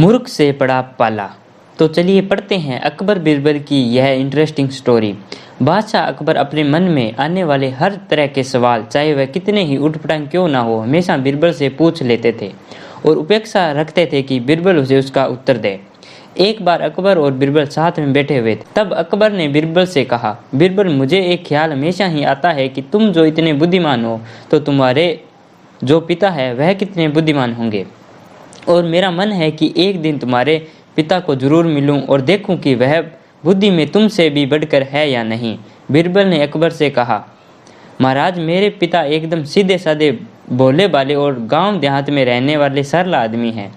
मूर्ख से पड़ा पाला। तो चलिए पढ़ते हैं अकबर बीरबल की यह इंटरेस्टिंग स्टोरी। बादशाह अकबर अपने मन में आने वाले हर तरह के सवाल, चाहे वह कितने ही उटपटांग क्यों ना हो, हमेशा बीरबल से पूछ लेते थे और अपेक्षा रखते थे कि बीरबल उसे उसका उत्तर दे। एक बार अकबर और बीरबल साथ में बैठे हुए थे। तब अकबर ने बीरबल से कहा, बीरबल, मुझे एक ख्याल हमेशा ही आता है कि तुम जो इतने बुद्धिमान हो, तो तुम्हारे जो पिता है वह कितने बुद्धिमान होंगे। और मेरा मन है कि एक दिन तुम्हारे पिता को जरूर मिलूं और देखूं कि वह बुद्धि में तुमसे भी बढ़कर है या नहीं। बीरबल ने अकबर से कहा, महाराज, मेरे पिता एकदम सीधे साधे, भोले भाले और गांव देहात में रहने वाले सरल आदमी हैं।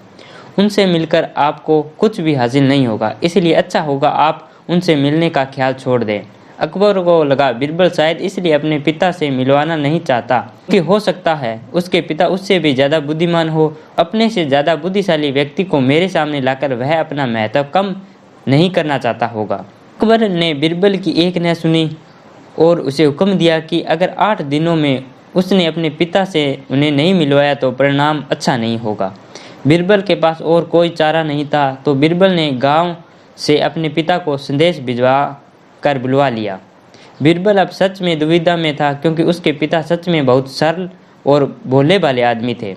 उनसे मिलकर आपको कुछ भी हासिल नहीं होगा, इसलिए अच्छा होगा आप उनसे मिलने का ख्याल छोड़ दें। अकबर को लगा बीरबल शायद इसलिए अपने पिता से मिलवाना नहीं चाहता कि हो सकता है उसके पिता उससे भी ज़्यादा बुद्धिमान हो। अपने से ज़्यादा बुद्धिशाली व्यक्ति को मेरे सामने लाकर वह अपना महत्व कम नहीं करना चाहता होगा। अकबर ने बीरबल की एक न सुनी और उसे हुक्म दिया कि अगर 8 दिनों में उसने अपने पिता से उन्हें नहीं मिलवाया तो परिणाम अच्छा नहीं होगा। बीरबल के पास और कोई चारा नहीं था, तो बीरबल ने गांव से अपने पिता को संदेश भिजवा कर बुलवा लिया। बीरबल अब सच में दुविधा में था, क्योंकि उसके पिता सच में बहुत सरल और भोले भाले आदमी थे।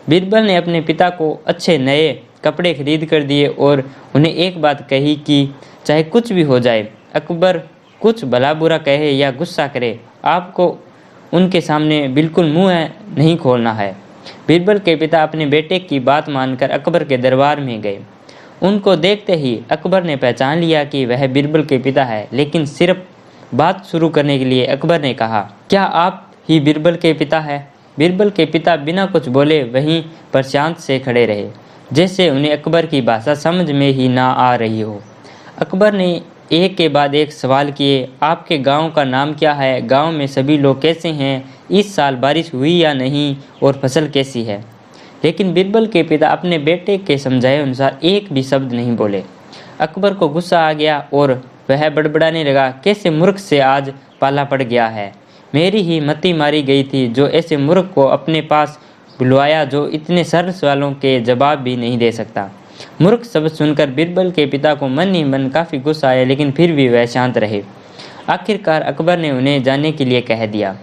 बीरबल ने अपने पिता को अच्छे नए कपड़े खरीद कर दिए और उन्हें एक बात कही कि चाहे कुछ भी हो जाए, अकबर कुछ भला बुरा कहे या गुस्सा करे, आपको उनके सामने बिल्कुल मुंह नहीं खोलना है। बीरबल के पिता अपने बेटे की बात मानकर अकबर के दरबार में गए। उनको देखते ही अकबर ने पहचान लिया कि वह बीरबल के पिता है, लेकिन सिर्फ बात शुरू करने के लिए अकबर ने कहा, क्या आप ही बीरबल के पिता हैं? बीरबल के पिता बिना कुछ बोले वहीं पर शांत से खड़े रहे, जैसे उन्हें अकबर की भाषा समझ में ही ना आ रही हो। अकबर ने एक के बाद एक सवाल किए, आपके गांव का नाम क्या है? गांव में सभी लोग कैसे हैं? इस साल बारिश हुई या नहीं? और फसल कैसी है? लेकिन बीरबल के पिता अपने बेटे के समझाए अनुसार एक भी शब्द नहीं बोले। अकबर को गुस्सा आ गया और वह बड़बड़ाने लगा, कैसे मूर्ख से आज पाला पड़ गया है। मेरी ही मति मारी गई थी जो ऐसे मूर्ख को अपने पास बुलवाया, जो इतने सरल सवालों के जवाब भी नहीं दे सकता। मूर्ख शब्द सुनकर बीरबल के पिता को मन ही मन काफ़ी गुस्सा आया, लेकिन फिर भी वह शांत रहे। आखिरकार अकबर ने उन्हें जाने के लिए कह दिया।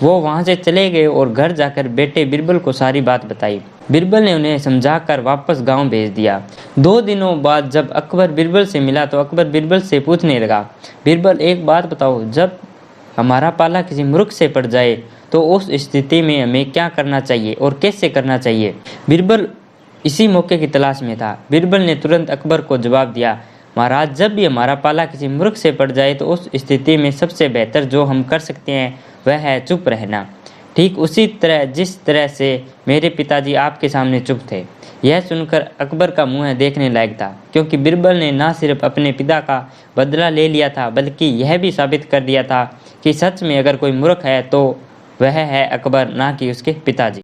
वो वहाँ से चले गए और घर जाकर बेटे बीरबल को सारी बात बताई। बीरबल ने उन्हें समझाकर वापस गांव भेज दिया। 2 दिनों बाद जब अकबर बीरबल से मिला तो अकबर बीरबल से पूछने लगा, बीरबल, एक बात बताओ, जब हमारा पाला किसी मूर्ख से पड़ जाए तो उस स्थिति में हमें क्या करना चाहिए और कैसे करना चाहिए? बीरबल इसी मौके की तलाश में था। बीरबल ने तुरंत अकबर को जवाब दिया, महाराज, जब भी हमारा पाला किसी मूर्ख से पड़ जाए तो उस स्थिति में सबसे बेहतर जो हम कर सकते हैं वह है चुप रहना, ठीक उसी तरह जिस तरह से मेरे पिताजी आपके सामने चुप थे। यह सुनकर अकबर का मुंह देखने लायक था, क्योंकि बीरबल ने न सिर्फ अपने पिता का बदला ले लिया था, बल्कि यह भी साबित कर दिया था कि सच में अगर कोई मूर्ख है तो वह है अकबर, ना कि उसके पिताजी।